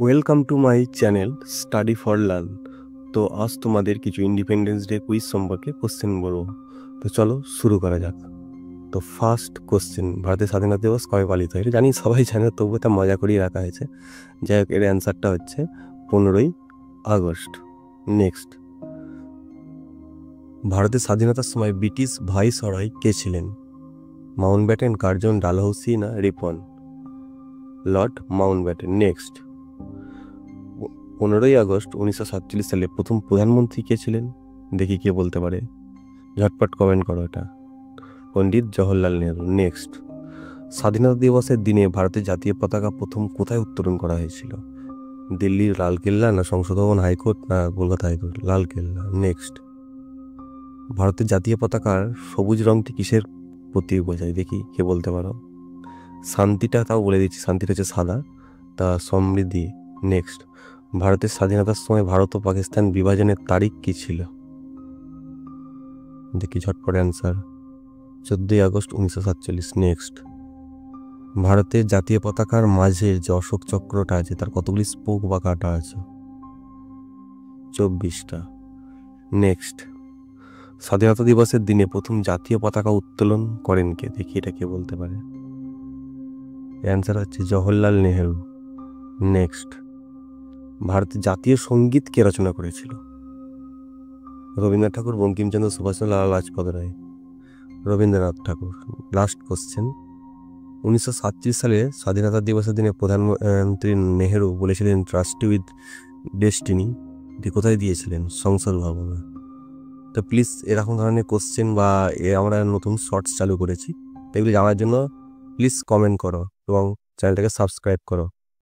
Welcome to my channel study for learn. তো আজ তোমাদের কিছু ইন্ডিপেন্ডেন্স ডে কুইজ সম্পর্কে কোশ্চেন বলবো। তো চলো শুরু করা যাক। তো ফার্স্ট কোশ্চেন, ভারতের স্বাধীনতা দিবস কবে পালিত হয়? এটা জানি সবাই জানে, তবু এটা মজা করেই রাখা হয়েছে। যাই হোক, এর অ্যান্সারটা হচ্ছে 15ই আগস্ট। নেক্সট, ভারতের স্বাধীনতার সময় ব্রিটিশ ভাইসরয় কে ছিলেন? মাউন্টব্যাটেন, কার্জন, ডালহৌসি না রিপন? Lord Mountbatten. নেক্সট, 15ই আগস্ট 1947 সালে প্রথম প্রধানমন্ত্রী কে ছিলেন? দেখি কে বলতে পারে, ঝটপট কমেন্ট করো এটা। পণ্ডিত জওহরলাল নেহরু। নেক্সট, স্বাধীনতা দিবসের দিনে ভারতের জাতীয় পতাকা প্রথম কোথায় উত্তোলন করা হয়েছিল? দিল্লির লালকেল্লা না সংসদ ভবন, হাইকোর্ট না কলকাতা হাইকোর্ট? লালকেল্লা। নেক্সট, ভারতের জাতীয় পতাকার সবুজ রঙটি কিসের প্রতীক বোঝায়? দেখি কে বলতে পারো। শান্তিটা তাও বলে দিচ্ছি, শান্তিটা হচ্ছে সাদা, তা সমৃদ্ধি। নেক্সট, ভারতের স্বাধীনতার সময় ভারত ও পাকিস্তান বিভাজনের তারিখ কী ছিল? দেখি ঝটপট অ্যান্সার, 14ই আগস্ট 1947। নেক্সট, ভারতের জাতীয় পতাকার মাঝে যে অশোক চক্রটা আছে তার কতগুলি স্পোক বা কাঁটা আছে? 24টা। নেক্সট, স্বাধীনতা দিবসের দিনে প্রথম জাতীয় পতাকা উত্তোলন করেন কে? দেখি এটা কে বলতে পারে। অ্যান্সার হচ্ছে জওহরলাল নেহরু। নেক্সট, ভারতের জাতীয় সঙ্গীত কে রচনা করেছিল? রবীন্দ্রনাথ ঠাকুর, বঙ্কিমচন্দ্র, সুভাষচন্দ্র, লালা লাজপত রায়? রবীন্দ্রনাথ ঠাকুর। লাস্ট কোশ্চেন, 1947 সালে স্বাধীনতা দিবসের দিনে প্রধানমন্ত্রী নেহেরু বলেছিলেন ট্রাস্ট উইথ ডেস্টিনি, এটি কোথায় দিয়েছিলেন? সংসদ ভবনে। তো প্লিজ এরকম ধরনের কোশ্চেন বা আমরা নতুন শর্টস চালু করেছি, এগুলি জানার জন্য প্লিজ কমেন্ট করো এবং চ্যানেলটাকে সাবস্ক্রাইব করো।